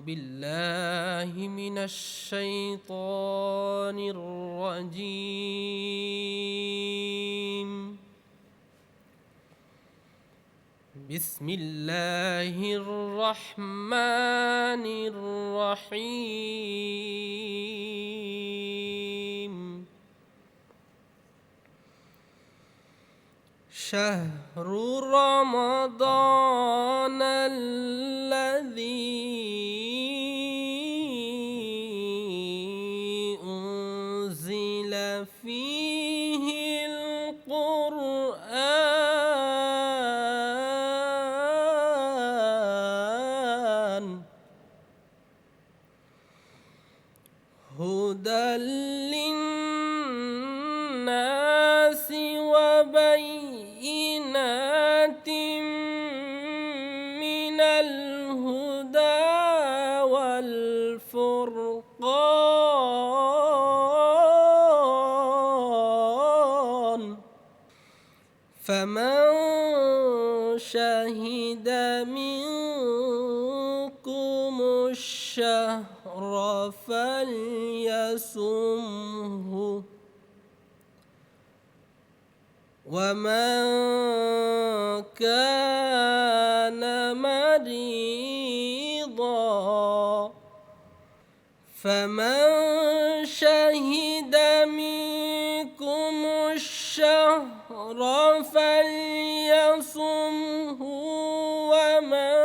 بالله من الشيطان الرجيم. بسم الله الرحمن الرحيم. شهر رمضان الذي أنزل فيه القرآن هدى للناس وبينات من الهدى والفرقان فمن شهد منكم الشهر فليصمه ومن كان مريضا فمن شهد منكم الشهر فليصمه ومن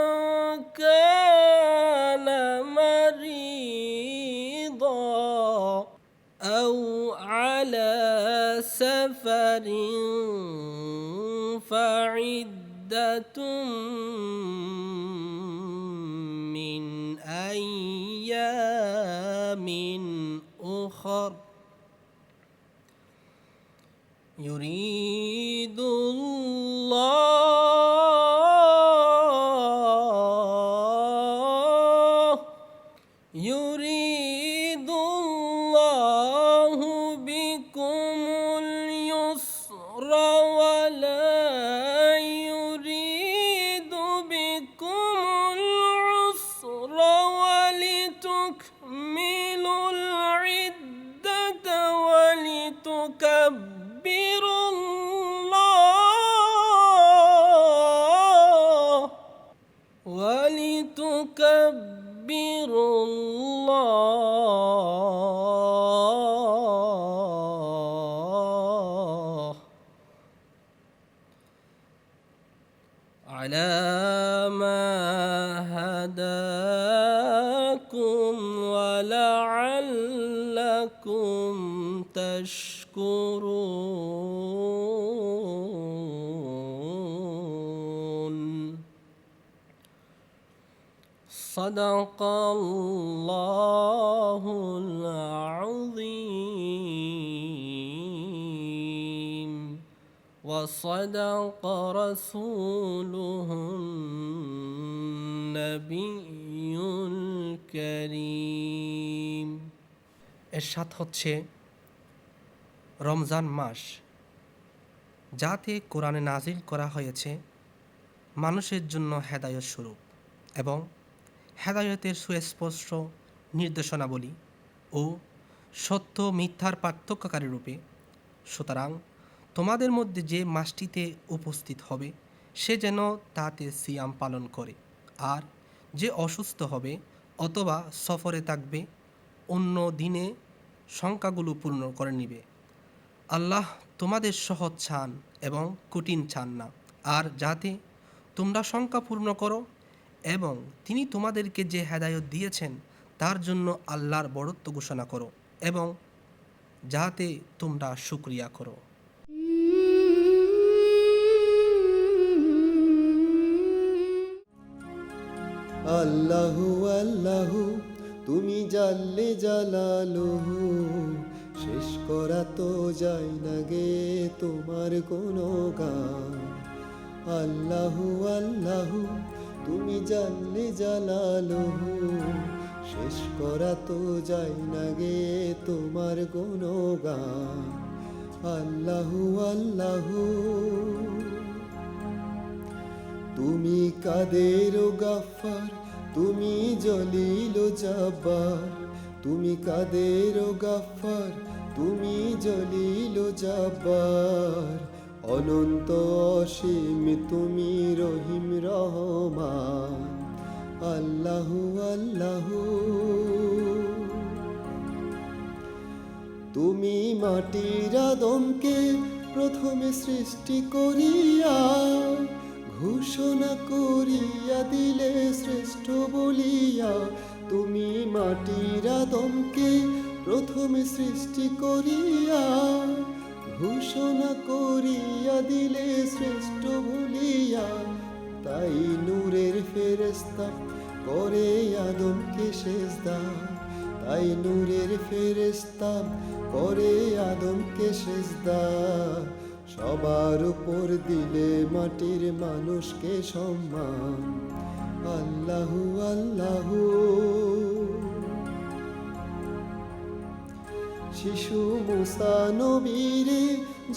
كان مريضا أو على سفر فعدة من أيام أخر يريد الله بكم اليسر ولا يريد بكم العسر ولتكملوا العدة ولتكبروا الله على ما هداكم ولعلكم تشكرون. صدق الله العظيم وصدق رسوله النبي الكريم. এরশাদ হচ্ছে রমজান মাস যাতে কোরআনে নাজিল করা হয়েছে মানুষের জন্য হেদায়েত স্বরূপ এবং হেদায়েতের সুস্পষ্ট নির্দেশনাবলী ও সত্য মিথ্যার পার্থক্যকারী রূপে। সুতরাং তোমাদের মধ্যে যে মাসটিতে উপস্থিত হবে সে যেন তাতে সিয়াম পালন করে, আর যে অসুস্থ হবে অথবা সফরে থাকবে অন্য দিনে সংখ্যাগুলো পূর্ণ করে নিবে। আল্লাহ তোমাদের সহজ চান এবং কঠিন চান না, আর যাতে তোমরা সংখ্যা পূর্ণ করো এবং তিনি তোমাদেরকে যে হেদায়েত দিয়েছেন তার জন্য আল্লাহর বড়ত্ব ঘোষণা করো এবং যাতে তোমরা শুকরিয়া করো। আল্লাহু আল্লাহু তুমি জাল্লে জালালুহু, শেষ করা তো যায় না গে তোমার কোনো গান। আল্লাহু আল্লাহু তুমি জাল্লে জালালুহু, শেষ করা তো যায় না গে তোমার কোনো গান। আল্লাহু আল্লাহু তুমি কাদের ও গাফফার, তুমি জলিল ও জব্বার, তুমি কাদের ও গাফফার, তুমি জলিল ও জব্বার, অনন্ত অসীম তুমি রহিম রহমান। আল্লাহু আল্লাহু। তুমি মাটির আদমকে প্রথমে সৃষ্টি করিয়া ঘোষণা করিয়া দিলে শ্রেষ্ঠ বলিয়া। তুমি মাটির আদমকে প্রথমে সৃষ্টি করিয়া ঘোষণা করিয়া দিলে শ্রেষ্ঠ বলিয়া। তাই নূরের ফেরেশতা করে আদমকে সেজদা, তাই নূরের ফেরেশতা করে আদমকে সেজদা। সবার উপর দিলে মাটির মানুষকে সম্মান। আল্লাহু আল্লাহু। শিশু মুসা নবীরে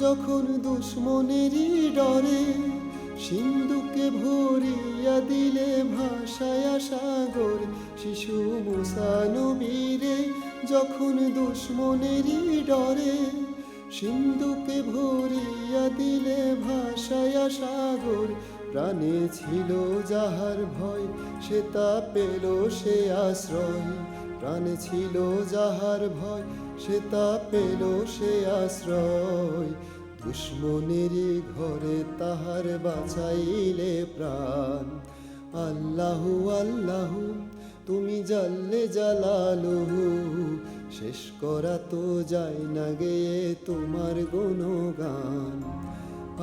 যখন দুশ্মনেরই ডরে সিন্ধুকে ভরিয়া দিলে ভাসায়া সাগর। শিশু মুসা নবীরে যখন দুশ্মনেরই ডরে সিন্ধুকে ভরিয়া দিলে ভাসায়া সাগর। প্রাণে ছিল যাহার ভয় সে তা পেল সে আশ্রয়, প্রাণে ছিল যাহার ভয় সে তা পেল সে আশ্রয়। দুশ্মনেরই ঘরে তাহার বাঁচাইলে প্রাণ। আল্লাহু আল্লাহু। তুমি জাল্লে জালালুহু, শেষ করা তো যায় না গেয়ে তোমার গুণগান।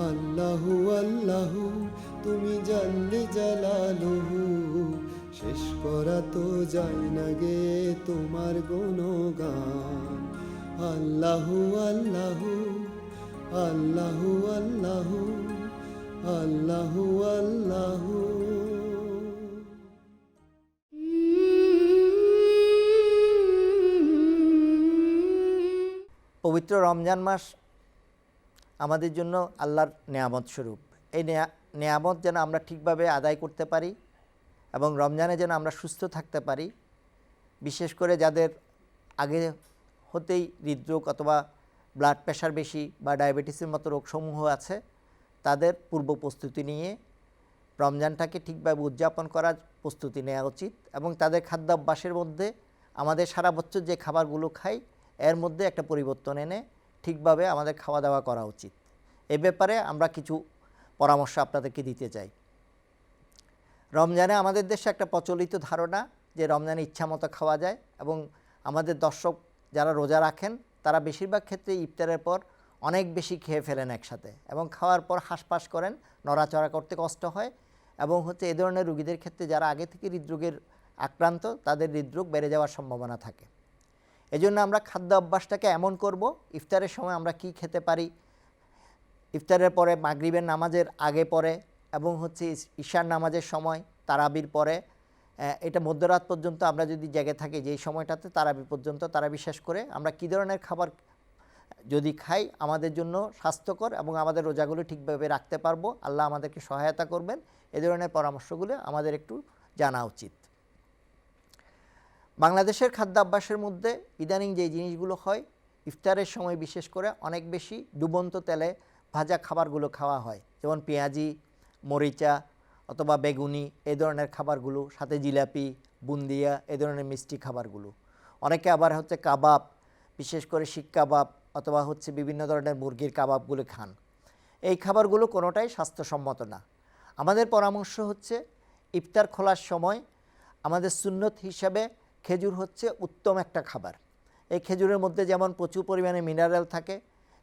আল্লাহু আল্লাহু। তুমি জাল্লে জালালুহু, শেষ করা তো যায় না গেয়ে তোমার গুণগান। আল্লাহু আল্লাহু। আল্লাহু আল্লাহু। আল্লাহু আল্লাহু। পবিত্র রমজান মাস আমাদের জন্য আল্লাহর নেয়ামত স্বরূপ। এই নেয়ামত যেন আমরা ঠিকভাবে আদায় করতে পারি এবং রমজানে যেন আমরা সুস্থ থাকতে পারি। বিশেষ করে যাদের আগে হতেই হৃদরোগ অথবা ব্লাড প্রেশার বেশি বা ডায়াবেটিসের মতো রোগসমূহ আছে, তাদের পূর্ব প্রস্তুতি নিয়ে রমজানটাকে ঠিকভাবে উদযাপন করার প্রস্তুতি নেওয়া উচিত এবং তাদের খাদ্যাভ্যাসের মধ্যে আমাদের সারা বছর যে খাবারগুলো খাই এর মধ্যে একটা পরিবর্তন এনে ঠিকভাবে আমাদের খাওয়া দাওয়া করা উচিত। এ ব্যাপারে আমরা কিছু পরামর্শ আপনাদেরকে দিতে চাই। রমজানে আমাদের দেশে একটা প্রচলিত ধারণা যে রমজানে ইচ্ছামতো খাওয়া যায় এবং আমাদের দর্শক যারা রোজা রাখেন তারা বেশিরভাগ ক্ষেত্রে ইফতারের পর অনেক বেশি খেয়ে ফেলেন একসাথে এবং খাওয়ার পর হাঁসফাঁস করেন, নড়াচড়া করতে কষ্ট হয় এবং এ ধরনের রোগীদের ক্ষেত্রে যারা আগে থেকে হৃদরোগের আক্রান্ত তাদের হৃদরোগ বেড়ে যাওয়ার সম্ভাবনা থাকে। এজন্য আমরা খাদ্য অভ্যাসটাকে এমন করব, ইফতারের সময় আমরা কি খেতে পারি, ইফতারের পরে মাগরিবের নামাজের আগে পরে এবং ঈশার নামাজের সময়, তারাবির পরে, এটা মধ্যরাত পর্যন্ত আমরা যদি জেগে থাকি যেই সময়টাতে তারাবি পর্যন্ত, তারাবি শেষ করে আমরা কী ধরনের খাবার যদি খাই আমাদের জন্য স্বাস্থ্যকর এবং আমাদের রোজাগুলো ঠিকভাবে রাখতে পারবো, আল্লাহ আমাদেরকে সহায়তা করবেন, এ ধরনের পরামর্শগুলো আমাদের একটু জানা উচিত। বাংলাদেশের খাদ্যাভ্যাসের মধ্যে ইদানিং যে জিনিসগুলো হয়, ইফতারের সময় বিশেষ করে অনেক বেশি ডুবন্ত তেলে ভাজা খাবারগুলো খাওয়া হয়, যেমন পেঁয়াজি, মরিচা অথবা বেগুনি, এই ধরনের খাবারগুলো, সাথে জিলাপি, বুন্দিয়া, এই ধরনের মিষ্টি খাবারগুলো। অনেকে আবার কাবাব, বিশেষ করে শিক কাবাব অথবা বিভিন্ন ধরনের মুরগির কাবাবগুলো খান। এই খাবারগুলো কোনোটাই স্বাস্থ্যসম্মত না। আমাদের পরামর্শ ইফতার খোলার সময় আমাদের সুন্নত হিসাবে খেজুর উত্তম একটা খাবার। এই খেজুরের মধ্যে যেমন প্রচুর পরিমাণে মিনারেল থাকে,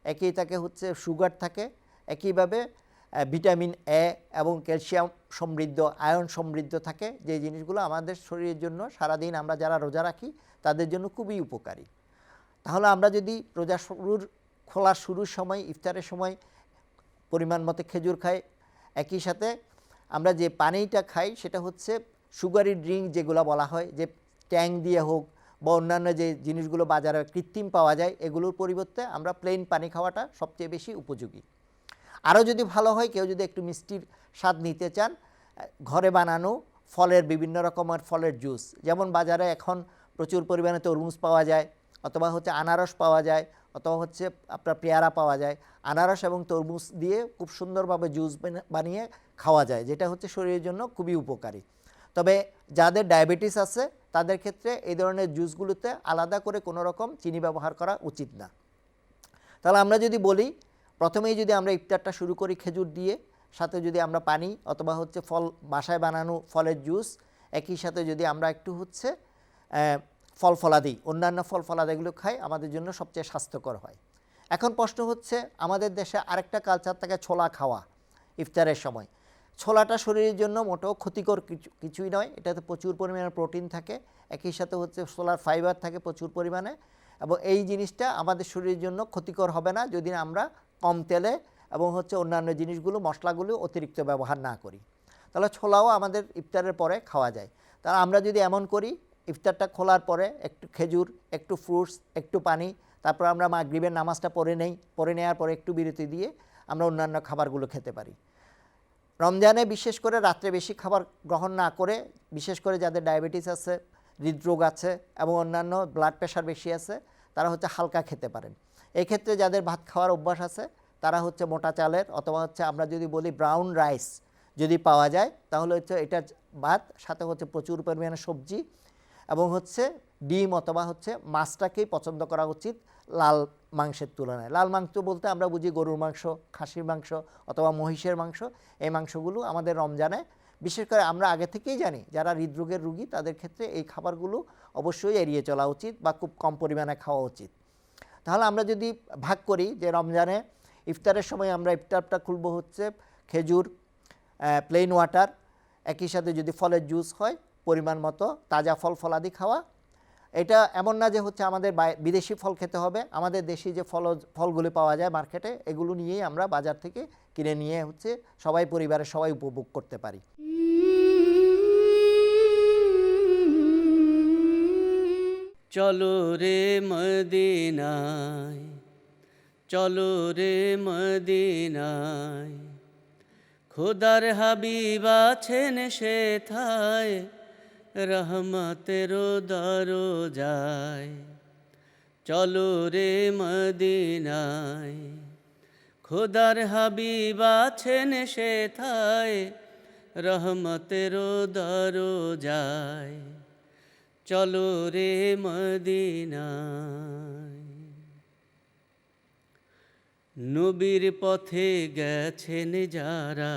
একই থাকে সুগার থাকে, একইভাবে ভিটামিন এ এবং ক্যালসিয়াম সমৃদ্ধ, আয়রন সমৃদ্ধ থাকে, যে জিনিসগুলো আমাদের শরীরের জন্য সারাদিন আমরা যারা রোজা রাখি তাদের জন্য খুবই উপকারী। তাহলে আমরা যদি রোজা খোলার শুরুর সময়, ইফতারের সময় পরিমাণ মতো খেজুর খাই, একই সাথে আমরা যে পানিটা খাই সেটা সুগারি ড্রিঙ্ক যেগুলো বলা হয়, যে ট্যাং দিয়ে হোক বা অন্যান্য যে জিনিসগুলো বাজারে কৃত্রিম পাওয়া যায়, এগুলোর পরিবর্তে আমরা প্লেন পানি খাওয়াটা সবচেয়ে বেশি উপযোগী। আরও যদি ভালো হয়, কেউ যদি একটু মিষ্টির স্বাদ নিতে চান, ঘরে বানানো ফলের বিভিন্ন রকমের ফলের জুস, যেমন বাজারে এখন প্রচুর পরিমাণে তরমুজ পাওয়া যায়, অথবা হচ্ছে আনারস পাওয়া যায়, অথবা হচ্ছে আপনার পেয়ারা পাওয়া যায়। আনারস এবং তরমুজ দিয়ে খুব সুন্দরভাবে জুস বানিয়ে খাওয়া যায়, যেটা হচ্ছে শরীরের জন্য খুবই উপকারী। তবে যাদের ডায়াবেটিস আছে তাদের ক্ষেত্রে এই ধরনের জুসগুলোতে আলাদা করে কোনো রকম চিনি ব্যবহার করা উচিত না। তাহলে আমরা যদি বলি, প্রথমেই যদি আমরা ইফতারটা শুরু করি খেজুর দিয়ে, সাথে যদি আমরা পানি অথবা হচ্ছে ফল, বাসায় বানানো ফলের জুস, একই সাথে যদি আমরা একটু হচ্ছে ফল ফলাদি, অন্যান্য ফল ফলাদিগুলো খাই, আমাদের জন্য সবচেয়ে স্বাস্থ্যকর হয়। এখন প্রশ্ন হচ্ছে, আমাদের দেশে আরেকটা কালচার থাকে ছোলা খাওয়া ইফতারের সময়। ছোলাটা শরীরের জন্য মোটেও ক্ষতিকর কিছুই নয়, এটাতে প্রচুর পরিমাণে প্রোটিন থাকে, একই সাথে হচ্ছে ছোলার ফাইবার থাকে প্রচুর পরিমাণে, এবং এই জিনিসটা আমাদের শরীরের জন্য ক্ষতিকর হবে না যদি আমরা কম তেলে এবং হচ্ছে অন্যান্য জিনিসগুলো, মশলাগুলো অতিরিক্ত ব্যবহার না করি। তাহলে ছোলাও আমাদের ইফতারের পরে খাওয়া যায়। তাহলে আমরা যদি এমন করি, ইফতারটা খোলার পরে একটু খেজুর, একটু ফ্রুটস, একটু পানি, তারপর আমরা মাগরিবের নামাজটা পড়ে নেই, পড়ে নেওয়ার পরে একটু বিরতি দিয়ে আমরা অন্যান্য খাবারগুলো খেতে পারি। রমজানে বিশেষ করে রাত্রে বেশি খাবার গ্রহণ না করে, বিশেষ করে যাদের ডায়াবেটিস আছে, হৃদরোগ আছে এবং অন্যান্য ব্লাড প্রেশার বেশি আছে, তারা হচ্ছে হালকা খেতে পারেন। এই ক্ষেত্রে যাদের ভাত খাওয়ার অভ্যাস আছে তারা হচ্ছে মোটা চালের অথবা হচ্ছে আমরা যদি বলি ব্রাউন রাইস যদি পাওয়া যায়, তাহলে হচ্ছে এটা ভাত, সাথে হচ্ছে প্রচুর পরিমাণে সবজি এবং হচ্ছে ডিম অথবা হচ্ছে মাছটাকেই পছন্দ করা উচিত লাল মাংসের তুলনায়। লাল মাংস বলতে আমরা বুঝি গরুর মাংস, খাসির মাংস অথবা মহিষের মাংস। এই মাংসগুলো আমাদের রমজানে, বিশেষ করে আমরা আগে থেকেই জানি যারা হৃদরোগের রোগী তাদের ক্ষেত্রে এই খাবারগুলো অবশ্যই এড়িয়ে চলা উচিত বা খুব কম পরিমাণে খাওয়া উচিত। তাহলে আমরা যদি ভাগ করি যে রমজানে ইফতারের সময় আমরা ইফতারটা খুলব হচ্ছে খেজুর, প্লেন ওয়াটার, একই সাথে যদি ফলের জুস হয়, পরিমাণ মতো তাজা ফল ফলাদি খাওয়া। এটা এমন না যে হচ্ছে আমাদের বিদেশি ফল খেতে হবে, আমাদের দেশি যে ফলগুলি পাওয়া যায় মার্কেটে, এগুলো নিয়েই আমরা বাজার থেকে কিনে নিয়ে হচ্ছে সবাই, পরিবারের সবাই উপভোগ করতে পারি। চলো রে মদিনায়, চলো রে মদিনায়, খোদার হাবিব আছেন সেথায়, রহমতের দরজায়। চলো রে মদিনায়, খোদার হাবিব আছেন সেথায়, রহমতের দরজায়। চলো রে মদিনায়। নবীর পথে গেছেন যারা,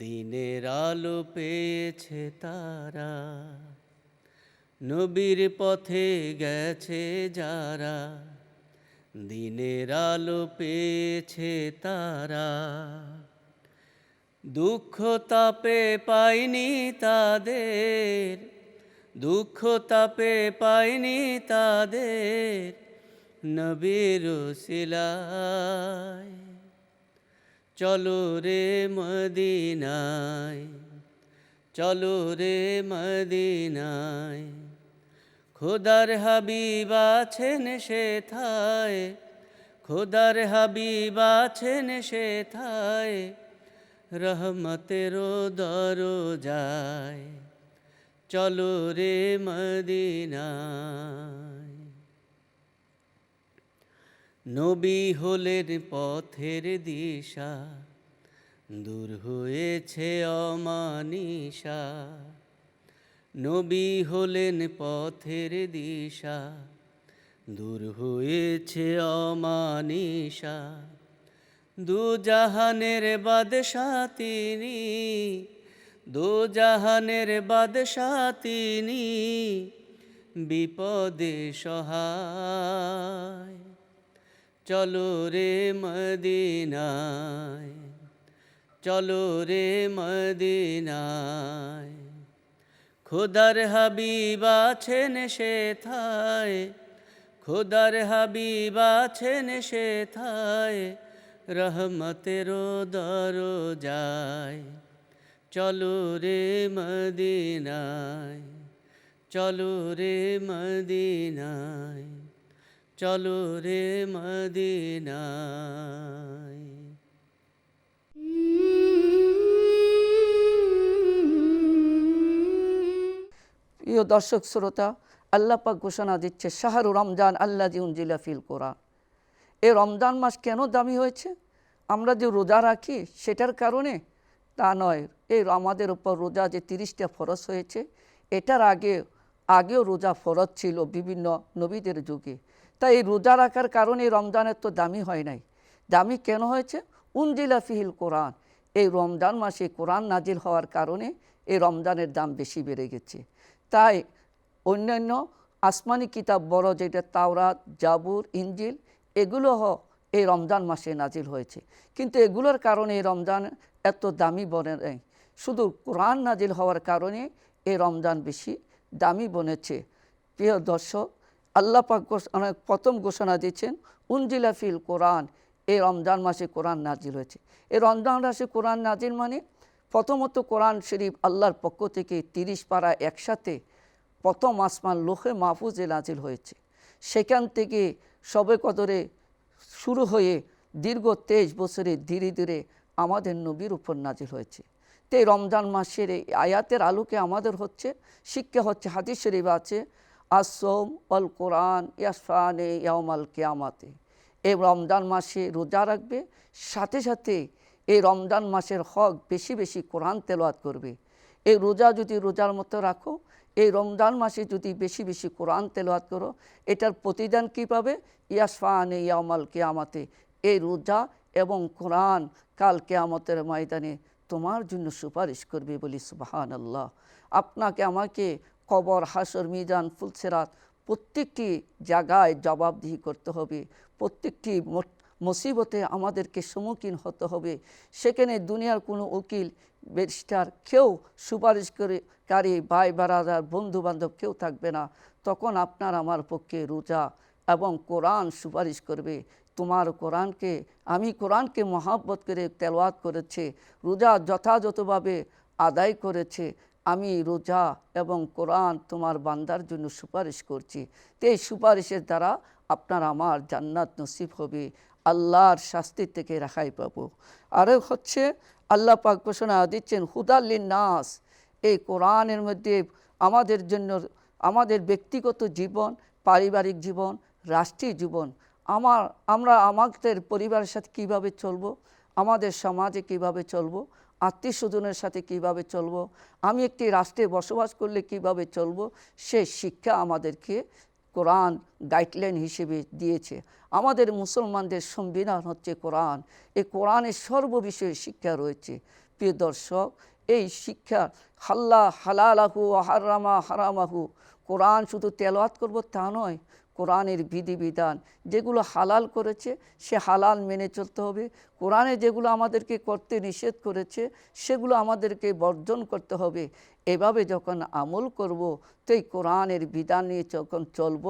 দিনের আলো পেয়েছে তারা। নবীর পথে গেছে যারা, দিনের আলো পেয়েছে তারা। দুঃখ তাপে পায়নি তাদের, দুঃখ তাপে পায়নি তাদের, নবীর উসিলায়। চলো রে মদিনায়, চলো রে মদিনায়, খোদার হাবিব আছেন সেথায়, খোদার হাবিব আছেন সেথায়, রহমতের দরজায়। চলো রে মদিনায়। নবী হলেন পথের দিশা, দূর হয়েছে অমানিসা। নবী হলেন পথের দিশা, দূর হয়েছে অমানিসা। দুজাহানের বাদশাহ তিনি, দুজাহানের বাদশাহ তিনি, বিপদে সহায়। চলো রে মদিনায়, চলো রে মদিনায়, খোদার হাবিব আছেন সেথায়, খোদার হাবিব আছেন সেথায়, রহমতের দরজায়। চলো রে মদিনায়, চলো রে মদিনায়, চলো রে মদিনায়। প্রিয় দর্শক শ্রোতা, আল্লাহ পাক ঘোষণা দিচ্ছে শাহরু রমজান আল্লাযী উনজিলা ফিল কোরআন। এই রমজান মাস কেন দামি হয়েছে? আমরা যে রোজা রাখি সেটার কারণে তা নয়। এই আমাদের উপর রোজা যে 30টা ফরজ হয়েছে, এটার আগেও রোজা ফরজ ছিল বিভিন্ন নবীদের যুগে। তাই এই রোজা রাখার কারণে এই রমজানের তো দামি হয় নাই। দামি কেন হয়েছে? উনজিলা ফিহিল কোরআন, এই রমজান মাসে কোরআন নাজিল হওয়ার কারণে এই রমজানের দাম বেশি বেড়ে গেছে। তাই অন্যান্য আসমানি কিতাব বড় যেটা তাওরাত, জাবুর, ইনজিল, এগুলো এই রমজান মাসে নাজিল হয়েছে, কিন্তু এগুলোর কারণে এই রমজান এত দামি বনে নেই। শুধু কোরআন নাজিল হওয়ার কারণে এই রমজান বেশি দামি বনেছে। প্রিয় দর্শক, আল্লাহ পাক প্রথম ঘোষণা দিয়েছেন উনজিলা ফিল কোরআন, এই রমজান মাসে কোরআন নাজিল হয়েছে। এই রমজান মাসে কোরআন নাজিল মানে প্রথমত কোরআন শরীফ আল্লাহর পক্ষ থেকে 30 পারা একসাথে প্রথম আসমান লোহে মাহফুজে নাজিল হয়েছে। সেখান থেকে শবে কদরে শুরু হয়ে দীর্ঘ 23 বছরে ধীরে ধীরে আমাদের নবীর উপর নাজিল হয়েছে। তো এই রমজান মাসের এই আয়াতের আলোকে আমাদের শিক্ষা হচ্ছে, হাদিস শরীফ আছে আসম অল কোরআন ইয়াসফানে ইয়াউমাল কিয়ামাতে। এই রমজান মাসে রোজা রাখবে, সাথে সাথে এই রমজান মাসের হক বেশি বেশি কোরআন তেলাওয়াত করবে। এই রোজা যদি রোজার মতো রাখো, এই রমজান মাসে যদি বেশি বেশি কোরআন তেলাওয়াত করো, এটার প্রতিদান কী পাবে? ইয়াসফানে ইয়াউমাল কিয়ামাতে, এই রোজা এবং কোরআন কাল কিয়ামতের ময়দানে তোমার জন্য সুপারিশ করবে। বলি সুবহানাল্লাহ। আপনাকে আমাকে কবর, হাসর, মিজান, ফুলসিরাত প্রত্যেকটি জায়গায় জবাবদিহি করতে হবে। প্রত্যেকটি মুসিবতে আমাদেরকে সম্মুখীন হতে হবে। সেখানে দুনিয়ার কোনো উকিল, ব্যারিস্টার কেউ সুপারিশ কারী, ভাই বারাদার, বন্ধু বান্ধব কেউ থাকবে না। তখন আপনার আমার পক্ষে রোজা এবং কোরআন সুপারিশ করবে। তোমার কোরআনকে, আমি কোরআনকে মহাব্বত করে তেলাওয়াত করেছে, রোজা যথাযথভাবে আদায় করেছে, আমি রোজা এবং কোরআন তোমার বান্দার জন্য সুপারিশ করছি। তো এই সুপারিশের দ্বারা আপনার আমার জান্নাত নসিব হবে, আল্লাহর শাস্তি থেকে রেহাই পাবো। আরও আল্লাহ পাক ঘোষণা দিচ্ছেন হুদাল লিন্নাস, এই কোরআনের মধ্যে আমাদের জন্য আমাদের ব্যক্তিগত জীবন, পারিবারিক জীবন, রাষ্ট্রীয় জীবন, আমরা আমাদের পরিবারের সাথে কীভাবে চলবো, আমাদের সমাজে কীভাবে চলবো, আত্মীয় স্বজনের সাথে কীভাবে চলবো, আমি একটি রাষ্ট্রে বসবাস করলে কীভাবে চলবো, সে শিক্ষা আমাদেরকে কোরআন গাইডলাইন হিসেবে দিয়েছে। আমাদের মুসলমানদের সংবিধান হচ্ছে কোরআন। এই কোরআনের সর্ববিষয়ে শিক্ষা রয়েছে। প্রিয় দর্শক, এই শিক্ষা হালালাহু হারামা হারামাহু, কোরআন শুধু তেলাওয়াত করব তা নয়, কোরআনের বিধিবিধান যেগুলো হালাল করেছে সে হালাল মেনে চলতে হবে। কোরআনে যেগুলো আমাদেরকে করতে নিষেধ করেছে সেগুলো আমাদেরকে বর্জন করতে হবে। এভাবে যখন আমল করব, তো এই কোরআনের বিধান নিয়ে যখন চলব,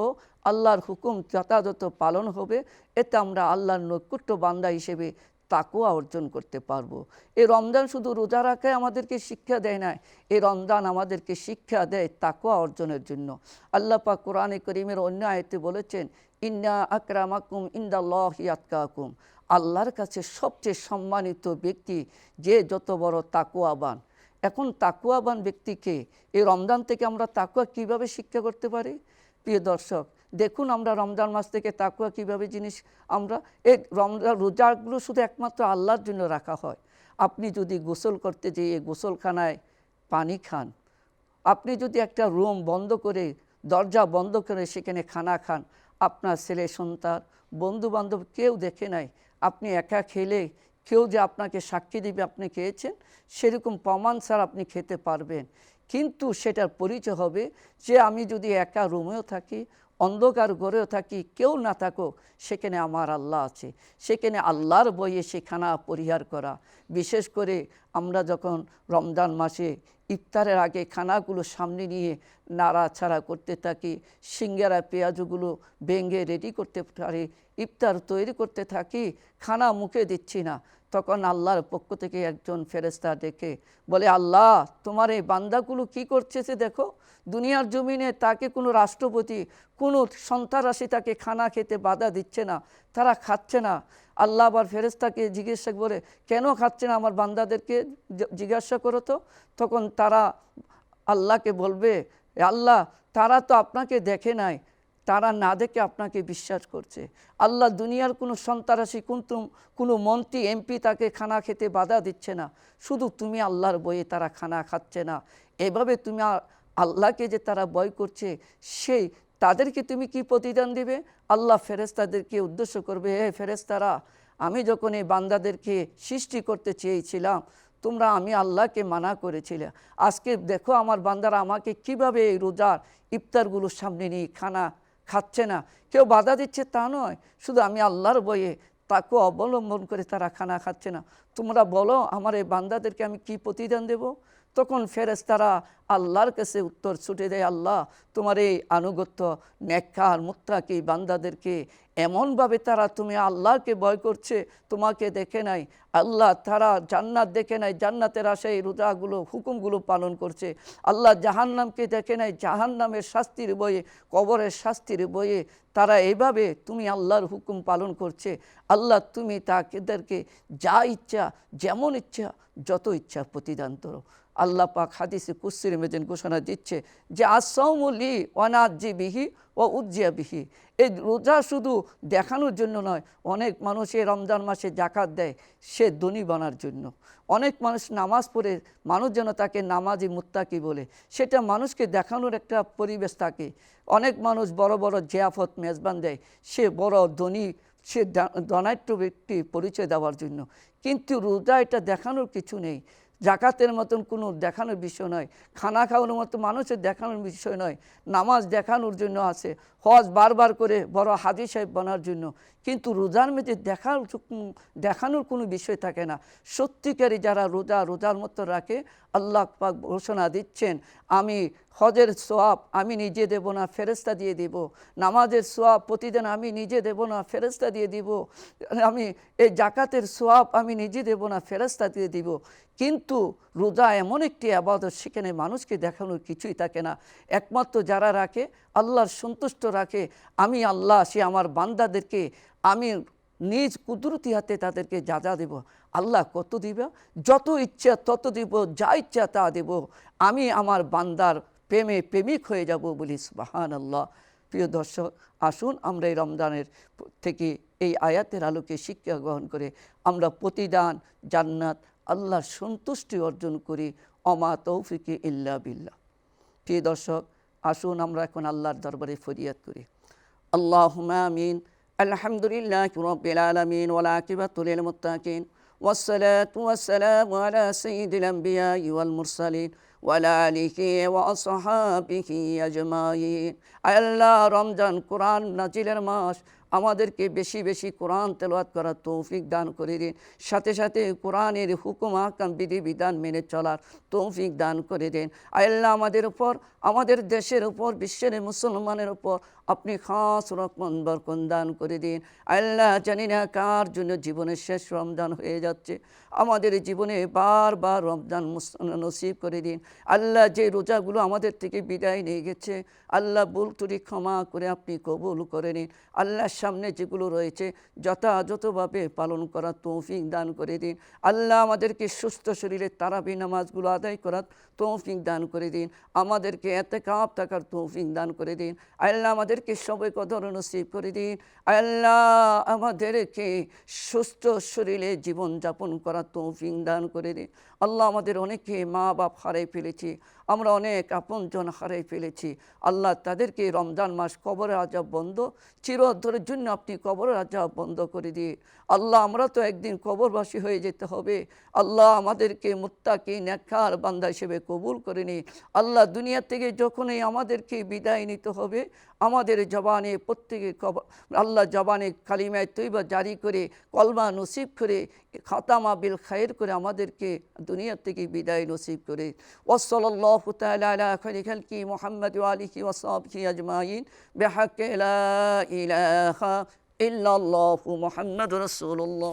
আল্লাহর হুকুম যথাযথ পালন হবে, এতে আমরা আল্লাহর নৈকট্য বান্দা হিসেবে তাকওয়া অর্জন করতে পারবো। এই রমজান শুধু রোজা রাখায় আমাদেরকে শিক্ষা দেয় না, এই রমজান আমাদেরকে শিক্ষা দেয় তাকওয়া অর্জনের জন্য। আল্লাহ পাক কোরআনে করিমের অন্য আয়াতে বলেছেন ইন্না আকরামাকুম ইনদাল্লাহি আতকাকুম, আল্লাহর কাছে সবচেয়ে সম্মানিত ব্যক্তি যে যত বড় তাকওয়াবান। এখন তাকওয়াবান ব্যক্তিকে এই রমজান থেকে আমরা তাকওয়া কীভাবে শিক্ষা করতে পারি? প্রিয় দর্শক, দেখুন আমরা রমজান মাস থেকে তাকওয়া কীভাবে আমরা এই রোজাগুলো শুধু একমাত্র আল্লাহর জন্য রাখা হয়। আপনি যদি গোসল করতে যেয়ে গোসলখানায় পানি খান, আপনি যদি একটা রুম বন্ধ করে, দরজা বন্ধ করে সেখানে খানা খান, আপনার ছেলে সন্তান, বন্ধুবান্ধব কেউ দেখে নাই, আপনি একা খেলে কেউ যে আপনাকে সাক্ষী দিবে আপনি খেয়েছেন, সেরকম প্রমাণ ছাড়া আপনি খেতে পারবেন। কিন্তু সেটার পরিচয় হবে যে আমি যদি একা রুমেও থাকি, অন্ধকার ঘরেও থাকি, কেউ না থাকুক, সেখানে আমার আল্লাহ আছে। সেখানে আল্লাহর বইয়ে সে খানা পরিহার করা। বিশেষ করে আমরা যখন রমজান মাসে ইফতারের আগে খানাগুলো সামনে নিয়ে নাড়াছাড়া করতে থাকি, সিঙ্গারা পেঁয়াজগুলো ভেঙে রেডি করতে পারি, ইফতার তৈরি করতে থাকি, খানা মুখে দিচ্ছি না, তখন আল্লাহর পক্ষ থেকে একজন ফেরেশতা ডেকে বলে, আল্লাহ তোমার এই বান্দাগুলো কি করতেছে দেখো, দুনিয়ার জমিনে তাকে কোনো রাষ্ট্রপতি, কোনো সন্ত্রাসী তাকে খানা খেতে বাধা দিচ্ছে না, তারা খাচ্ছে না। আল্লাহ আবার ফেরেশতাকে জিজ্ঞাসা করে, কেন খাচ্ছে না আমার বান্দাদেরকে জিজ্ঞাসা করো তো। তখন তারা আল্লাহকে বলবে, এ আল্লাহ, তারা তো আপনাকে দেখে নাই, তারা না দেখে আপনাকে বিশ্বাস করছে। আল্লাহ, দুনিয়ার কোনো সন্ত্রাসী কোনো মন্ত্রী এমপি তাকে খানা খেতে বাধা দিচ্ছে না, শুধু তুমি আল্লাহর বয়ে তারা খানা খাচ্ছে না। এভাবে তুমি আল্লাহকে যে তারা ভয় করছে, সেই তাদেরকে তুমি কি প্রতিদান দিবে? আল্লাহ ফেরেশতাদেরকে উদ্দেশ্য করবে, হে ফেরেশতারা, আমি যখন এই বান্দাদেরকে সৃষ্টি করতে চেয়েছিলাম, তোমরা আমি আল্লাহকে মানা করেছিলে। আজকে দেখো আমার বান্দারা আমাকে কিভাবে এই রোজার ইফতারগুলোর সামনে নিয়ে খানা খাচ্ছে না। কেউ বাধা দিচ্ছে তা নয়, শুধু আমি আল্লাহর বয়ে তাকে অবলম্বন করে তারা খানা খাচ্ছে না। তোমরা বলো আমার এই বান্দাদেরকে আমি কি প্রতিদান দেব? তখন ফেরেশতারা আল্লাহর কাছে উত্তর ছুটে দেয়, আল্লাহ, তোমার এই আনুগত্য নেককার মুত্তাকি বান্দাদেরকে এমনভাবে তারা তুমি আল্লাহকে ভয় করছে, তোমাকে দেখে নাই আল্লাহ, তারা জান্নাত দেখে নাই, জান্নাতের আশায় রোজাগুলো হুকুমগুলো পালন করছে। আল্লাহ জাহান্নামকে দেখে নাই, জাহান্নামের শাস্তির বয়ে, কবরের শাস্তির বয়ে তারা এইভাবে তুমি আল্লাহর হুকুম পালন করছে। আল্লাহ, তুমি তাদেরকে যা ইচ্ছা, যেমন ইচ্ছা, যত ইচ্ছা প্রতিদান করো। আল্লাহ পাক হাদিসে কুদসির মধ্যে ঘোষণা দিচ্ছে যে আসাউমু লি ওয়া নাজি বিহি ওয়া উজ্জিয়া বিহি। এই রোজা শুধু দেখানোর জন্য নয়। অনেক মানুষ এই রমজান মাসে জাকাত দেয় সে ধনী বানার জন্য। অনেক মানুষ নামাজ পড়ে মানুষ যেন তাকে নামাজি মুত্তাকি বলে, সেটা মানুষকে দেখানোর একটা পরিবেশ থাকে। অনেক মানুষ বড় বড় জিয়াফত মেজবান দেয় সে বড় ধনী, সে ধনাঢ্য ব্যক্তি পরিচয় দেওয়ার জন্য। কিন্তু রোজা এটা দেখানোর কিছু নেই। জাকাতের মতন কোনো দেখানোর বিষয় নয়, খানা খাওয়ানোর মতো মানুষের দেখানোর বিষয় নয়। নামাজ দেখানোর জন্য আছে, হজ বারবার করে বড় হাজি সাহেব বানার জন্য। কিন্তু রোজার মধ্যে দেখানোর কোনো বিষয় থাকে না। সত্যিকারী যারা রোজার মতো রাখে, আল্লাহ পাক ঘোষণা দিচ্ছেন, আমি হজের সোয়াব আমি নিজে দেব না, ফেরেশতা দিয়ে দিব। নামাজের সোয়াব প্রতিদিন আমি নিজে দেব না, ফেরেশতা দিয়ে দিব। আমি এই জাকাতের সোয়াব আমি নিজে দেব না, ফেরেশতা দিয়ে দিব। কিন্তু রোজা এমন একটি ইবাদত, সেখানে মানুষকে দেখানোর কিছুই থাকে না। একমাত্র যারা রাখে, আল্লাহর সন্তুষ্ট রাখে, আমি আল্লাহ সে আমার বান্দাদেরকে আমি নিজ কুদরতি হাতে তাদেরকে যা দেব। আল্লাহ কত দিব? যত ইচ্ছা তত দিব, যা ইচ্ছা তা দেব। আমি আমার বান্দার প্রেমে প্রেমিক হয়ে যাব বলি সুবহানাল্লাহ। প্রিয় দর্শক, আসুন আমরা এই রমজানের থেকে এই আয়াতের আলোকে শিক্ষা গ্রহণ করে আমরা প্রতিদান, জান্নাত, আল্লাহর সন্তুষ্টি অর্জন করি। অমা তৌফিকে ইল্লা বিল্লাহ। প্রিয় দর্শক, আসুন আমরা এখন আল্লাহর দরবারে ফরিয়াদ করি। আল্লাহুম্মা আমিন। আলহামদুলিল্লাহি রাব্বিল আলামিন ওয়াল আকিবাতু লিল মুত্তাকিন ওয়াসসালাতু ওয়াসসালামু আলা সাইয়্যিদিল আমবিয়াই ওয়াল মুরসালিন ওয়া আলা আলিহি ওয়া আসহাবিহি আজমাইন। আল্লাহ, রমজান কোরআন নাজিলের মাস, আমাদেরকে বেশি বেশি কোরআন তেলাওয়াত করার তৌফিক দান করে দিন। সাথে সাথে কোরআনের হুকুম আহকাম বিধিবিধান মেনে চলার তৌফিক দান করে দিন। আল্লাহ, আমাদের উপর, আমাদের দেশের উপর, বিশ্বের মুসলমানের উপর আপনি খাস রহমত বরকত দান করে দিন। আল্লাহ, জানি না কার জন্য জীবনের শেষ রমজান হয়ে যাচ্ছে, আমাদের জীবনে বারবার রমজান নসিব করে দিন। আল্লাহ, যে রোজাগুলো আমাদের থেকে বিদায় নিয়ে গেছে, আল্লাহ ভুল ত্রুটি ক্ষমা করে আপনি কবুল করে নিন। আল্লাহ, সামনে যেগুলো রয়েছে যথাযথভাবে পালন করার তৌফিক দান করে দিন। আল্লাহ, আমাদেরকে সুস্থ শরীরে তারাবি নামাজগুলো আদায় করার তৌফিক দান করে দিন। আমাদেরকে এতেকাফ থাকার তৌফিক দান করে দিন। আল্লাহ, আমাদেরকে সবে কদর নসিব করে দিন। আল্লাহ, আমাদেরকে সুস্থ শরীরে জীবনযাপন করার তৌফিক দান করে দিন। আল্লাহ, আমাদের অনেকে মা বাপ হারাই ফেলেছি, আমরা অনেক আপনজন হারাই ফেলেছি। আল্লাহ, তাদেরকে রমজান মাস কবরের আযাব বন্ধ, চিরদিনের জন্য আপনি কবরের আযাব বন্ধ করে দিয়ে। আল্লাহ, আমরা তো একদিন কবরবাসী হয়ে যেতে হবে। আল্লাহ, আমাদেরকে মুত্তাকি নেককার বান্দা হিসেবে কবুল করে নিন। আল্লাহ, দুনিয়া থেকে যখনই আমাদেরকে বিদায় নিতে হবে, আমাদের জবানে প্রত্যেকে আল্লাহ জবানে কালিমায়ে তৈবা জারি করে, কলমা নসিব করে, খাতামা বিল খায়ের করে আমাদেরকে দুনিয়া থেকে বিদায় নসিব করে। ওয়াসাল্লাল্লাহু তাআলা আলা খায়রি খালকি মুহাম্মদ ওয়া আলিহি ওয়া সাহবিহি আজমাইন বিহাক্কি লা ইলাহা ইল্লাল্লাহু মুহাম্মাদুর রাসূলুল্লাহ।